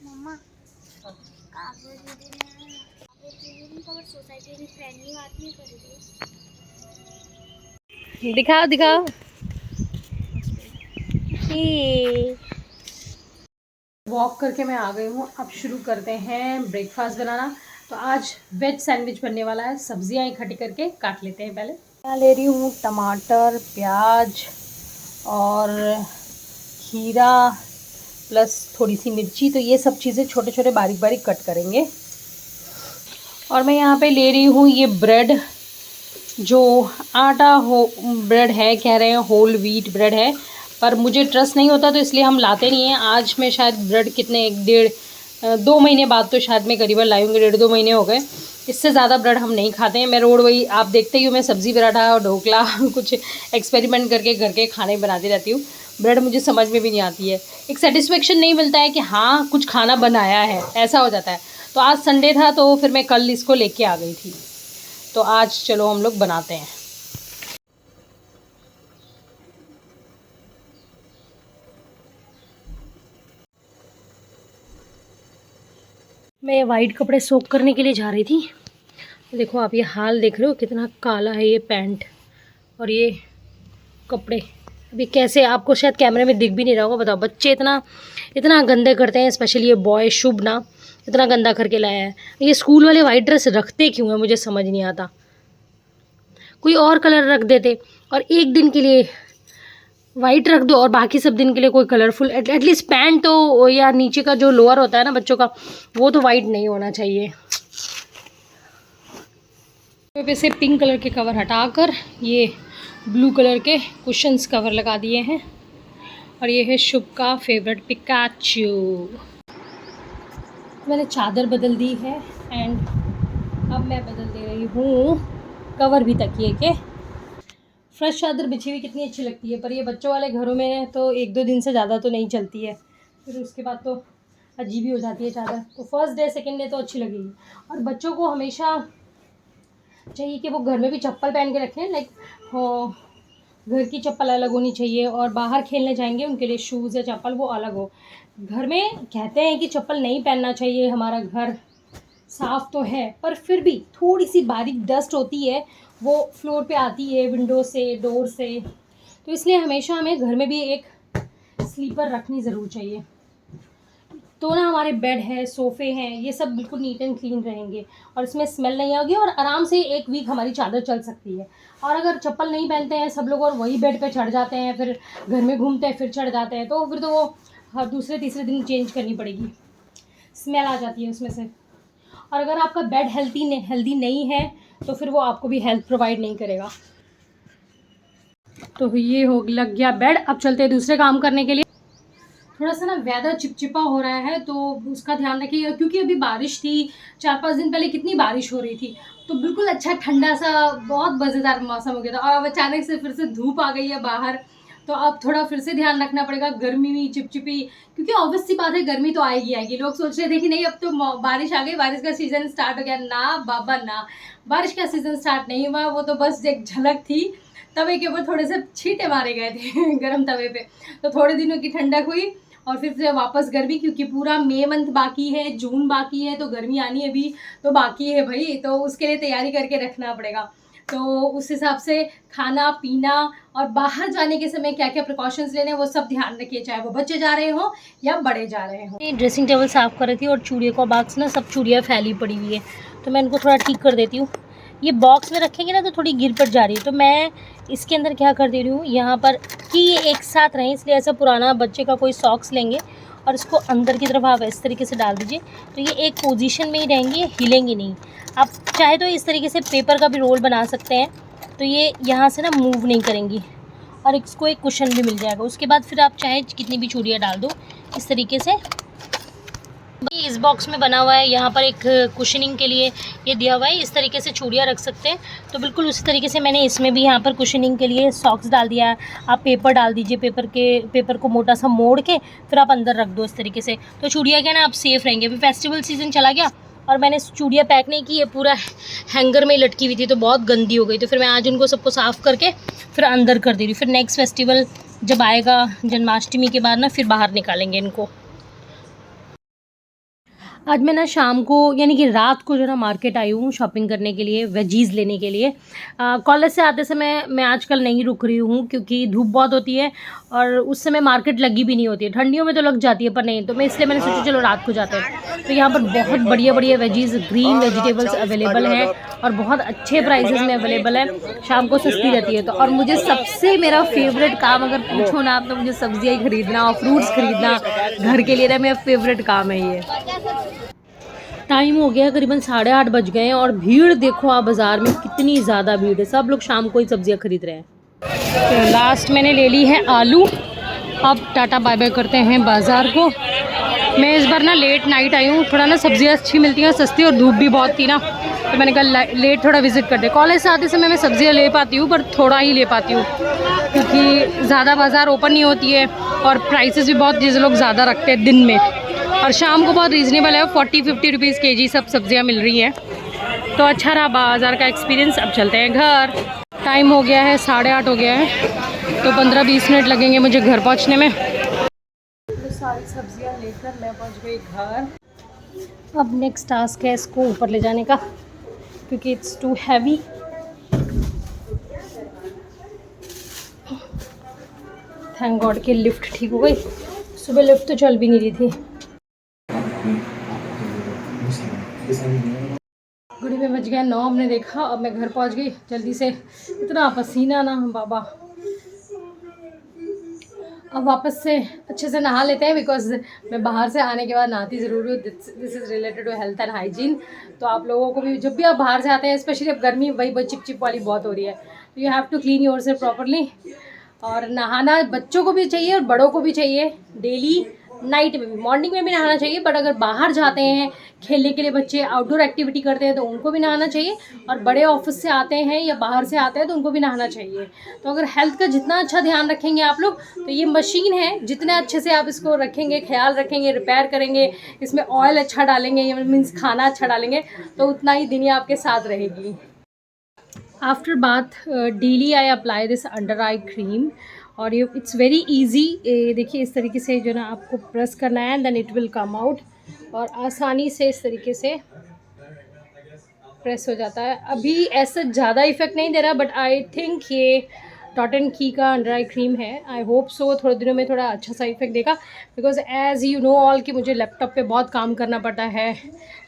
मम्मा कागज सोसाइटी में फ्रेंडली बात नहीं कर रही। दिखाओ दिखाओ। वॉक करके मैं आ गई हूँ। अब शुरू करते हैं ब्रेकफास्ट बनाना। तो आज वेज सैंडविच बनने वाला है। सब्जियां इकट्ठी करके काट लेते हैं पहले। मैं ले रही हूँ टमाटर, प्याज और खीरा प्लस थोड़ी सी मिर्ची। तो ये सब चीज़ें छोटे छोटे बारीक बारीक कट करेंगे। और मैं यहाँ पे ले रही हूँ ये ब्रेड, जो आटा हो ब्रेड है, कह रहे हैं होल व्हीट ब्रेड है, पर मुझे ट्रस्ट नहीं होता तो इसलिए हम लाते नहीं हैं। आज मैं शायद ब्रेड कितने 1-1.5-2 महीने बाद तो शायद मैं करीबन लाई हूँगी। 1.5-2 महीने हो गए। इससे ज़्यादा ब्रेड हम नहीं खाते हैं। मैं रोड वही आप देखते ही हो, मैं सब्ज़ी पराठा और ढोकला कुछ एक्सपेरिमेंट करके घर के खाने बनाती रहती हूँ। ब्रेड मुझे समझ में भी नहीं आती है। एक सेटिस्फेक्शन नहीं मिलता है कि हाँ कुछ खाना बनाया है, ऐसा हो जाता है। तो आज संडे था तो फिर मैं कल इसको लेके आ गई थी। तो आज चलो हम लोग बनाते हैं। मैं वाइट कपड़े सोक करने के लिए जा रही थी। देखो आप ये हाल देख रहे हो, कितना काला है ये पैंट और ये कपड़े। अभी कैसे, आपको शायद कैमरे में दिख भी नहीं रहा होगा। बताओ बच्चे इतना इतना गंदे करते हैं, स्पेशली ये बॉय शुभ ना इतना गंदा करके लाया है। ये स्कूल वाले वाइट ड्रेस रखते क्यों है, मुझे समझ नहीं आता। कोई और कलर रख देते और एक दिन के लिए वाइट रख दो और बाकी सब दिन के लिए कोई कलरफुल, एटलीस्ट पैंट तो या नीचे का जो लोअर होता है ना बच्चों का, वो तो वाइट नहीं होना चाहिए। तो वैसे पिंक कलर के कवर हटाकर ये ब्लू कलर के कुशन्स कवर लगा दिए हैं। और ये है शुभ का फेवरेट पिकाचू। मैंने चादर बदल दी है एंड अब मैं बदल दे रही हूँ कवर भी तकिए के। फ्रेश चादर बिछी हुई कितनी अच्छी लगती है, पर ये बच्चों वाले घरों में तो 1-2 दिन से ज़्यादा तो नहीं चलती है, फिर उसके बाद तो अजीब ही हो जाती है चादर। तो फर्स्ट डे सेकंड डे तो अच्छी लगेगी। और बच्चों को हमेशा चाहिए कि वो घर में भी चप्पल पहन के रखें, लाइक घर की चप्पल अलग होनी चाहिए और बाहर खेलने जाएंगे उनके लिए शूज़ या चप्पल वो अलग हो। घर में कहते हैं कि चप्पल नहीं पहनना चाहिए, हमारा घर साफ़ तो है पर फिर भी थोड़ी सी बारीक डस्ट होती है, वो फ्लोर पे आती है विंडो से, डोर से। तो इसलिए हमेशा हमें घर में भी एक स्लीपर रखनी ज़रूर चाहिए। तो ना हमारे बेड है, सोफ़े हैं, ये सब बिल्कुल नीट एंड क्लीन रहेंगे और इसमें स्मेल नहीं आएगी और आराम से 1 वीक हमारी चादर चल सकती है। और अगर चप्पल नहीं पहनते हैं सब लोग और वही बेड पे चढ़ जाते हैं, फिर घर में घूमते हैं फिर चढ़ जाते हैं, तो फिर तो वो हर दूसरे तीसरे दिन चेंज करनी पड़ेगी, स्मेल आ जाती है उसमें से। और अगर आपका बेड हेल्दी नहीं है तो फिर वो आपको भी हेल्थ प्रोवाइड नहीं करेगा। तो ये हो लग गया बेड। अब चलते हैं दूसरे काम करने के लिए। थोड़ा सा ना वेदर चिपचिपा हो रहा है तो उसका ध्यान रखिएगा, क्योंकि अभी बारिश थी। 4-5 दिन पहले कितनी बारिश हो रही थी, तो बिल्कुल अच्छा ठंडा सा बहुत मज़ेदार मौसम हो गया था। और अब अचानक से फिर से धूप आ गई है बाहर, तो अब थोड़ा फिर से ध्यान रखना पड़ेगा। गर्मी में चिपचिपी, क्योंकि ऑब्वियस सी बात है गर्मी तो आएगी आएगी। लोग सोच रहे थे कि नहीं अब तो बारिश आ गई, बारिश का सीज़न स्टार्ट हो गया। ना बाबा ना, बारिश का सीज़न स्टार्ट नहीं हुआ, वो तो बस एक झलक थी। तवे के ऊपर थोड़े से छींटे मारे गए थे गर्म तवे पे, तो थोड़े दिनों की ठंडक हुई और फिर से वापस गर्मी, क्योंकि पूरा मई मंथ बाकी है, जून बाकी है, तो गर्मी आनी अभी तो बाकी है भाई। तो उसके लिए तैयारी करके रखना पड़ेगा। तो उस हिसाब से खाना पीना और बाहर जाने के समय क्या क्या प्रिकॉशंस लेने हैं वो सब ध्यान रखिए, चाहे वो बच्चे जा रहे हो या बड़े जा रहे हो। ड्रेसिंग टेबल साफ़ कर रही थी और चूड़ियों का बॉक्स ना सब चूड़ियाँ फैली पड़ी हुई है, तो मैं इनको थोड़ा ठीक कर देती हूँ। ये बॉक्स में रखेंगे ना तो थोड़ी गिर पड़ जा रही है, तो मैं इसके अंदर क्या कर दे रही हूँ यहाँ पर कि ये एक साथ रहें, इसलिए ऐसा पुराना बच्चे का कोई सॉक्स लेंगे और इसको अंदर की तरफ आप इस तरीके से डाल दीजिए, तो ये एक पोजीशन में ही रहेंगी, हिलेंगी नहीं। आप चाहे तो इस तरीके से पेपर का भी रोल बना सकते हैं, तो ये यहाँ से ना मूव नहीं करेंगी और इसको एक कुशन भी मिल जाएगा। उसके बाद फिर आप चाहे कितनी भी चूड़ियाँ डाल दो इस तरीके से। इस बॉक्स में बना हुआ है, यहाँ पर एक कुशनिंग के लिए ये दिया हुआ है, इस तरीके से चूड़ियाँ रख सकते हैं। तो बिल्कुल उसी तरीके से मैंने इसमें भी यहाँ पर कुशनिंग के लिए सॉक्स डाल दिया है। आप पेपर डाल दीजिए, पेपर को मोटा सा मोड़ के फिर आप अंदर रख दो इस तरीके से, तो चूड़ियाँ क्या ना आप सेफ़ रहेंगे। अभी फेस्टिवल सीज़न चला गया और मैंने चूड़ियाँ पैक नहीं की, ये पूरा हैंगर में ही लटकी हुई थी तो बहुत गंदी हो गई, तो फिर मैं आज उनको सबको साफ़ करके फिर अंदर कर दे रही हूँ। फिर नेक्स्ट फेस्टिवल जब आएगा जन्माष्टमी के बाद ना फिर बाहर निकालेंगे इनको। आज मैं ना शाम को यानी कि रात को जो ना मार्केट आई हूँ शॉपिंग करने के लिए, वेजीज़ लेने के लिए। कॉलेज से आते समय मैं आजकल नहीं रुक रही हूँ क्योंकि धूप बहुत होती है और उस समय मार्केट लगी भी नहीं होती है। ठंडियों में तो लग जाती है पर नहीं, तो मैं इसलिए मैंने सोचा चलो रात को जाते हैं। तो यहाँ पर बहुत बढ़िया बढ़िया वेजीज़, ग्रीन वेजिटेबल्स अवेलेबल हैं और बहुत अच्छे प्राइसेस में अवेलेबल है। शाम को सस्ती रहती है। तो और मुझे सबसे मेरा फेवरेट काम अगर पूछो ना आप, तो मुझे सब्जियाँ ही खरीदना और फ्रूट्स खरीदना घर के लिए ना मेरा फेवरेट काम है ये। टाइम हो गया करीबन 8:30 बज गए हैं और भीड़ देखो आप बाज़ार में कितनी ज़्यादा भीड़ है। सब लोग शाम को ही सब्जियां खरीद रहे हैं। तो लास्ट मैंने ले ली है आलू। अब टाटा बाय बाय करते हैं बाज़ार को। मैं इस बार ना लेट नाइट आई हूँ, थोड़ा ना सब्जियां अच्छी मिलती हैं, सस्ती, और धूप भी बहुत थी ना, तो मैंने कहा लेट थोड़ा विज़िट करते। कॉलेज से आते समय मैं सब्जियाँ ले पाती हूँ पर थोड़ा ही ले पाती हूँ क्योंकि ज़्यादा बाज़ार ओपन नहीं होती है और प्राइसेस भी बहुत चीज़ लोग ज़्यादा रखते हैं दिन में। और शाम को बहुत रीज़नेबल है, 40-50 रुपीज़ kg सब सब्जियां मिल रही हैं। तो अच्छा रहा बाज़ार का एक्सपीरियंस। अब चलते हैं घर। टाइम हो गया है 8:30 हो गया है, तो 15-20 मिनट लगेंगे मुझे घर पहुंचने में। तो सारी सब्जियां लेकर मैं पहुंच गई घर। अब नेक्स्ट टास्क है इसको ऊपर ले जाने का क्योंकि it's too heavy. Thank God कि लिफ्ट ठीक हो गई। सुबह लिफ्ट तो चल भी नहीं रही थी। घड़ी में बज गया 9, हमने देखा। अब मैं घर पहुंच गई जल्दी से। इतना पसीना ना बाबा। अब वापस से अच्छे से नहा लेते हैं बिकॉज मैं बाहर से आने के बाद नहाती ज़रूर हूँ। This is related to health and hygiene. तो आप लोगों को भी जब भी आप बाहर से आते हैं, स्पेशली अब गर्मी वही चिप चिप वाली बहुत हो रही है, तो you have to clean yourself properly. और नहाना बच्चों को भी चाहिए और बड़ों को भी चाहिए डेली। नाइट में भी, मॉर्निंग में भी नहाना चाहिए, बट अगर बाहर जाते हैं खेलने के लिए, बच्चे आउटडोर एक्टिविटी करते हैं तो उनको भी नहाना चाहिए। और बड़े ऑफिस से आते हैं या बाहर से आते हैं तो उनको भी नहाना चाहिए। तो अगर हेल्थ का जितना अच्छा ध्यान रखेंगे आप लोग, तो ये मशीन है, जितने अच्छे से आप इसको रखेंगे, ख्याल रखेंगे, रिपेयर करेंगे, इसमें ऑयल अच्छा डालेंगे, मीन्स खाना अच्छा डालेंगे, तो उतना ही दुनिया आपके साथ रहेगी। After bath daily I apply this under eye cream और ये इट्स वेरी इजी। देखिए इस तरीके से जो ना आपको प्रेस करना है, then it will come out और आसानी से इस तरीके से प्रेस हो जाता है। अभी ऐसा ज़्यादा इफेक्ट नहीं दे रहा, बट आई थिंक ये डॉट एंड की का अंडर आई क्रीम है। आई होप सो थोड़े दिनों में थोड़ा अच्छा सा इफेक्ट देगा because as you know all कि मुझे लैपटॉप पे बहुत काम करना पड़ता है।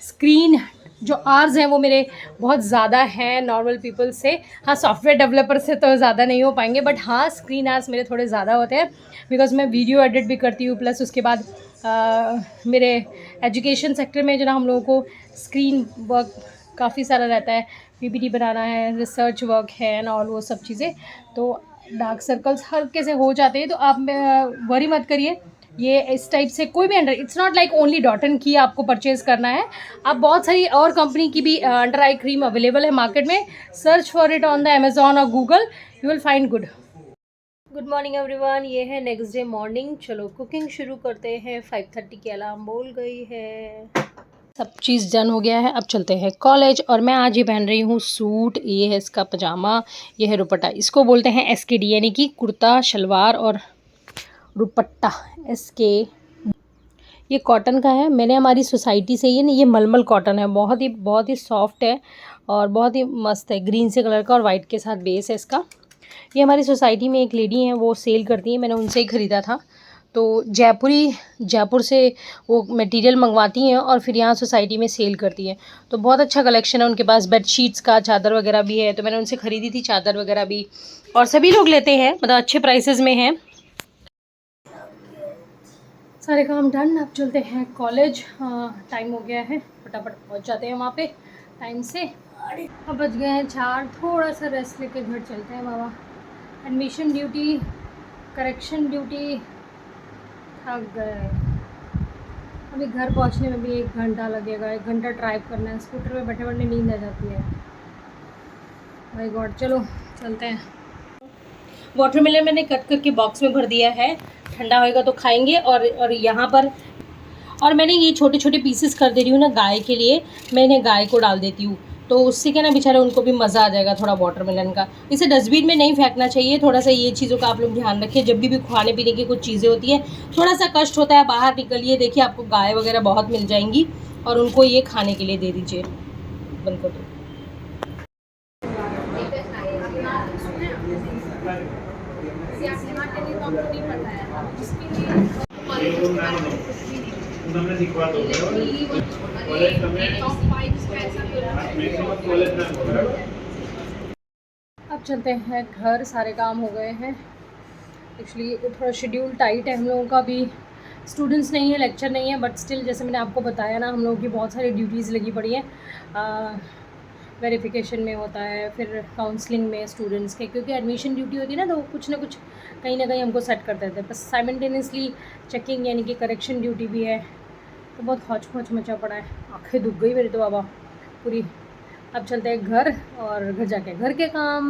स्क्रीन जो आवर्स हैं वो मेरे बहुत ज़्यादा हैं नॉर्मल पीपल से। हाँ, सॉफ्टवेयर डेवलपर से तो ज़्यादा नहीं हो पाएंगे, बट हाँ स्क्रीन आवर्स मेरे थोड़े ज़्यादा होते हैं बिकॉज मैं वीडियो एडिट भी करती हूँ। प्लस उसके बाद मेरे एजुकेशन सेक्टर में जो ना हम लोगों को स्क्रीन वर्क काफ़ी सारा रहता है, पीपीटी बनाना है, रिसर्च वर्क है एंड ऑल वो सब चीज़ें। तो डार्क सर्कल्स हल्के से हो जाते हैं, तो आप वरी मत करिए। ये इस टाइप से कोई भी under, it's not like only dot and की आपको परचेज़ करना है। आप बहुत सारी और कंपनी की भी अंडर आई क्रीम अवेलेबल है मार्केट में। Search for it on the Amazon और Google, you will find good morning everyone. ये है नेक्स्ट डे मॉर्निंग। चलो कुकिंग शुरू करते हैं। 5:30 की अलार्म बोल गई है। सब चीज़ डन हो गया है। अब चलते हैं कॉलेज। और मैं आज ये पहन रही हूँ सूट। ये है इसका पजामा, ये है दुपट्टा। इसको बोलते हैं SKD यानी कि कुर्ता शलवार और दुपट्टा SK। ये कॉटन का है, मैंने हमारी सोसाइटी से ये मलमल कॉटन है, बहुत ही सॉफ्ट है और बहुत ही मस्त है। ग्रीन से कलर का और वाइट के साथ बेस है इसका। ये हमारी सोसाइटी में एक लेडी हैं, वो सेल करती हैं, मैंने उनसे ही ख़रीदा था। तो जयपुर से वो मटेरियल मंगवाती हैं और फिर यहाँ सोसाइटी में सेल करती हैं। तो बहुत अच्छा कलेक्शन है उनके पास। बेडशीट्स का, चादर वगैरह भी है, तो मैंने उनसे ख़रीदी थी चादर वगैरह भी। और सभी लोग लेते हैं, मतलब अच्छे प्राइसेस में हैं। सारे काम डन। अब चलते हैं कॉलेज। टाइम हो गया है, फटाफट पहुंच जाते हैं वहाँ पे टाइम से। अब बज गए हैं 4। थोड़ा सा रेस्ट लेके घर चलते हैं बाबा। एडमिशन ड्यूटी, करेक्शन ड्यूटी, थक गए। अभी घर पहुंचने में भी 1 घंटा लगेगा। 1 घंटा ड्राइव करना है। स्कूटर में बैठे बैठे नींद आ जाती है। माय गॉड, चलो चलते हैं। वाटरमेलन मैंने कट करके बॉक्स में भर दिया है, ठंडा होएगा तो खाएंगे। और यहाँ पर मैंने ये छोटे छोटे पीसेस कर दे रही हूँ ना गाय के लिए। मैं इन्हें गाय को डाल देती हूँ, तो उससे क्या ना बेचारे उनको भी मज़ा आ जाएगा थोड़ा वाटरमेलन का। इसे डस्टबिन में नहीं फेंकना चाहिए, थोड़ा सा ये चीज़ों का आप लोग ध्यान रखिए। जब भी खाने पीने की कुछ चीज़ें होती है थोड़ा सा कष्ट होता है, बाहर निकलिए, देखिए आपको गाय वगैरह बहुत मिल जाएंगी और उनको ये खाने के लिए दे दीजिए। बंद कर दो। તમને શીખવા દો કોલેજ તમે મેક્સિમમ કોલેજ ના બરાબર। अब चलते हैं घर, सारे काम हो गए हैं। एक्चुअली थोड़ा शेड्यूल टाइट है हम लोगों का, भी स्टूडेंट्स नहीं है, लेक्चर नहीं है, बट स्टिल जैसे मैंने आपको बताया ना, हम लोगों की बहुत सारी ड्यूटीज़ लगी पड़ी हैं। वेरिफिकेशन में होता है, फिर काउंसलिंग में स्टूडेंट्स के, क्योंकि एडमिशन ड्यूटी होती है ना, तो कुछ ना कुछ कहीं ना कहीं हमको सेट कर देते हैं। बस साइमल्टेनियसली चेकिंग यानी कि करेक्शन ड्यूटी भी है, तो बहुत हौच पौच मचा पड़ा है। आँखें दुख गई मेरी तो बाबा पूरी। अब चलते हैं घर, और घर जाके घर के काम।